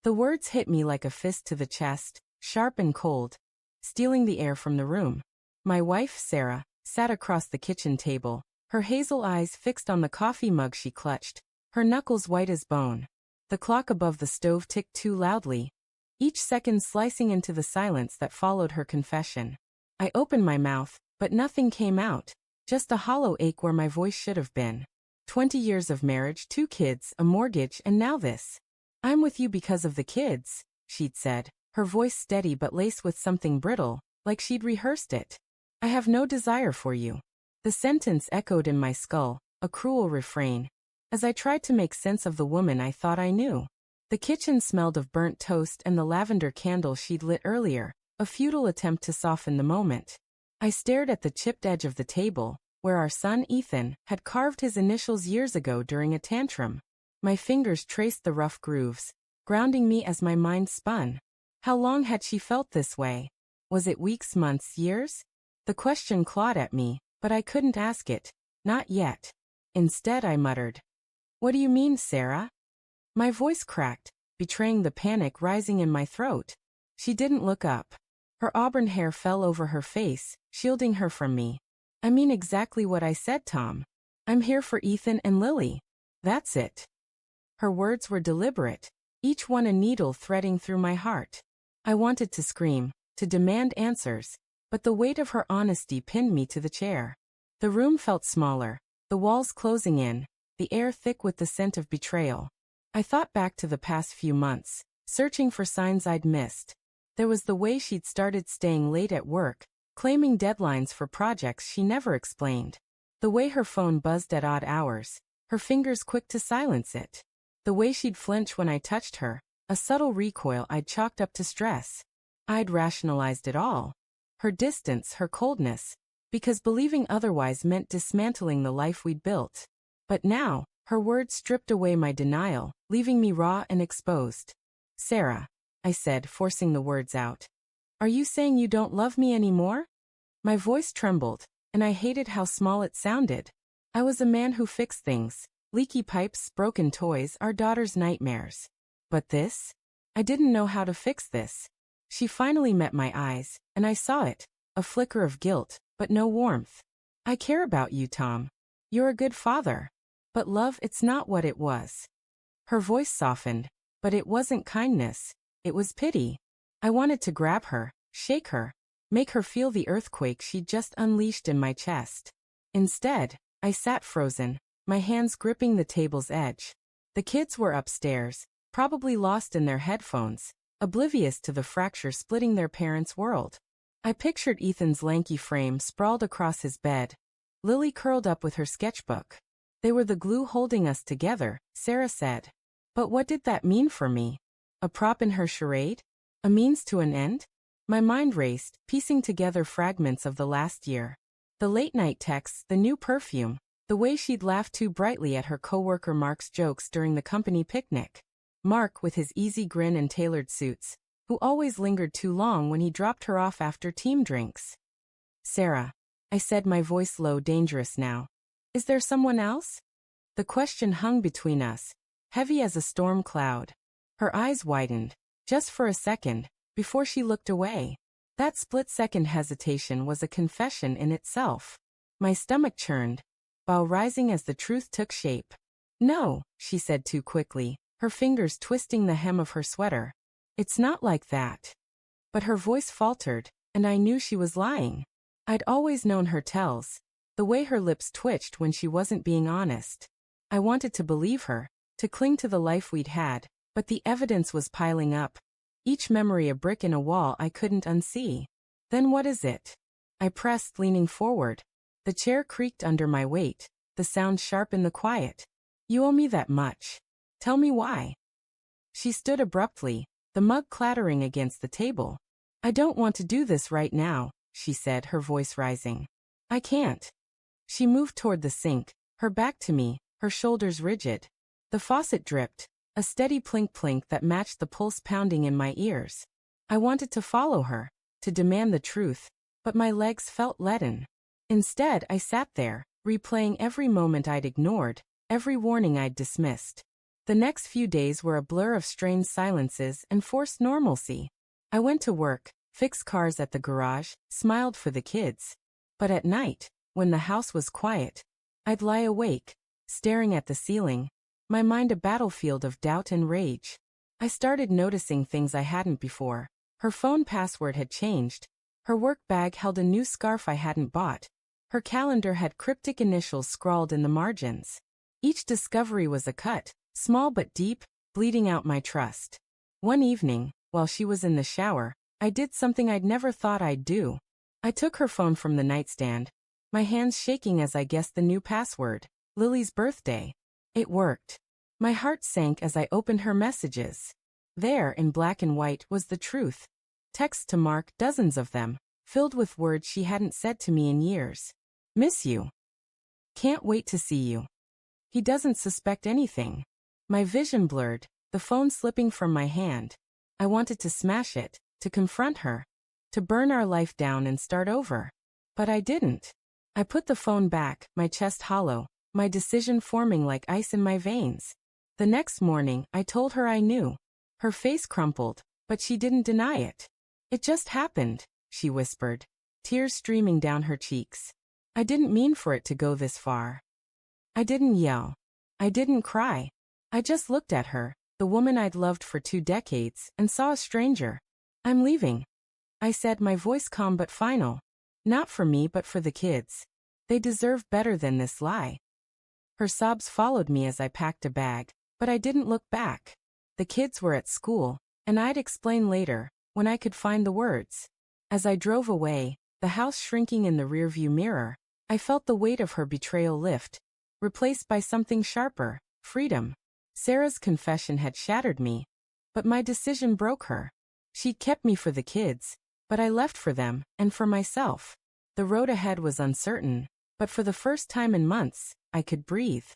The words hit me like a fist to the chest, sharp and cold, stealing the air from the room. My wife, Sarah, sat across the kitchen table, her hazel eyes fixed on the coffee mug she clutched, her knuckles white as bone. The clock above the stove ticked too loudly, each second slicing into the silence that followed her confession. I opened my mouth, but nothing came out, just a hollow ache where my voice should have been. 20 years of marriage, 2 kids, a mortgage, and now this. I'm with you because of the kids, she'd said, her voice steady but laced with something brittle, like she'd rehearsed it. I have no desire for you. The sentence echoed in my skull, a cruel refrain, as I tried to make sense of the woman I thought I knew. The kitchen smelled of burnt toast and the lavender candle she'd lit earlier, a futile attempt to soften the moment. I stared at the chipped edge of the table, where our son Ethan had carved his initials years ago during a tantrum. My fingers traced the rough grooves, grounding me as my mind spun. How long had she felt this way? Was it weeks, months, years? The question clawed at me, but I couldn't ask it. Not yet. Instead, I muttered, "What do you mean, Sarah?" My voice cracked, betraying the panic rising in my throat. She didn't look up. Her auburn hair fell over her face, shielding her from me. "I mean exactly what I said, Tom. I'm here for Ethan and Lily. That's it." Her words were deliberate, each one a needle threading through my heart. I wanted to scream, to demand answers, but the weight of her honesty pinned me to the chair. The room felt smaller, the walls closing in, the air thick with the scent of betrayal. I thought back to the past few months, searching for signs I'd missed. There was the way she'd started staying late at work, claiming deadlines for projects she never explained. The way her phone buzzed at odd hours, her fingers quick to silence it. The way she'd flinch when I touched her, a subtle recoil I'd chalked up to stress. I'd rationalized it all. Her distance, her coldness, because believing otherwise meant dismantling the life we'd built. But now, her words stripped away my denial, leaving me raw and exposed. "Sarah," I said, forcing the words out. "Are you saying you don't love me anymore?" My voice trembled, and I hated how small it sounded. I was a man who fixed things, leaky pipes, broken toys, our daughter's nightmares. But this? I didn't know how to fix this. She finally met my eyes, and I saw it, a flicker of guilt, but no warmth. "I care about you, Tom. You're a good father. But love, it's not what it was." Her voice softened, but it wasn't kindness, it was pity. I wanted to grab her, shake her, make her feel the earthquake she'd just unleashed in my chest. Instead, I sat frozen, my hands gripping the table's edge. The kids were upstairs, probably lost in their headphones, oblivious to the fracture splitting their parents' world. I pictured Ethan's lanky frame sprawled across his bed, Lily curled up with her sketchbook. "They were the glue holding us together," Sarah said. But what did that mean for me? A prop in her charade? A means to an end? My mind raced, piecing together fragments of the last year. The late-night texts, the new perfume, the way she'd laughed too brightly at her coworker Mark's jokes during the company picnic. Mark, with his easy grin and tailored suits, who always lingered too long when he dropped her off after team drinks. "Sarah," I said, my voice low, dangerous now. "Is there someone else?" The question hung between us, heavy as a storm cloud. Her eyes widened, just for a second, before she looked away. That split-second hesitation was a confession in itself. My stomach churned, while rising as the truth took shape. "No," she said too quickly, her fingers twisting the hem of her sweater. "It's not like that." But her voice faltered, and I knew she was lying. I'd always known her tells, the way her lips twitched when she wasn't being honest. I wanted to believe her, to cling to the life we'd had, but the evidence was piling up, each memory a brick in a wall I couldn't unsee. "Then what is it?" I pressed, leaning forward. The chair creaked under my weight, the sound sharp in the quiet. "You owe me that much. Tell me why." She stood abruptly, the mug clattering against the table. "I don't want to do this right now," she said, her voice rising. "I can't." She moved toward the sink, her back to me, her shoulders rigid. The faucet dripped, a steady plink-plink that matched the pulse pounding in my ears. I wanted to follow her, to demand the truth, but my legs felt leaden. Instead, I sat there, replaying every moment I'd ignored, every warning I'd dismissed. The next few days were a blur of strained silences and forced normalcy. I went to work, fixed cars at the garage, smiled for the kids. But at night, when the house was quiet, I'd lie awake, staring at the ceiling, my mind a battlefield of doubt and rage. I started noticing things I hadn't before. Her phone password had changed. Her work bag held a new scarf I hadn't bought. Her calendar had cryptic initials scrawled in the margins. Each discovery was a cut, small but deep, bleeding out my trust. One evening, while she was in the shower, I did something I'd never thought I'd do. I took her phone from the nightstand, my hands shaking as I guessed the new password, Lily's birthday. It worked. My heart sank as I opened her messages. There, in black and white, was the truth. Texts to Mark, dozens of them, filled with words she hadn't said to me in years. Miss you. Can't wait to see you. He doesn't suspect anything. My vision blurred, the phone slipping from my hand. I wanted to smash it, to confront her, to burn our life down and start over. But I didn't. I put the phone back, my chest hollow, my decision forming like ice in my veins. The next morning, I told her I knew. Her face crumpled, but she didn't deny it. It just happened, she whispered, tears streaming down her cheeks. I didn't mean for it to go this far. I didn't yell. I didn't cry. I just looked at her, the woman I'd loved for 2 decades, and saw a stranger. I'm leaving, I said, my voice calm but final. Not for me but for the kids. They deserve better than this lie. Her sobs followed me as I packed a bag, but I didn't look back. The kids were at school, and I'd explain later, when I could find the words. As I drove away, the house shrinking in the rearview mirror, I felt the weight of her betrayal lift, replaced by something sharper, freedom. Sarah's confession had shattered me, but my decision broke her. She'd kept me for the kids, but I left for them, and for myself. The road ahead was uncertain, but for the first time in months, I could breathe.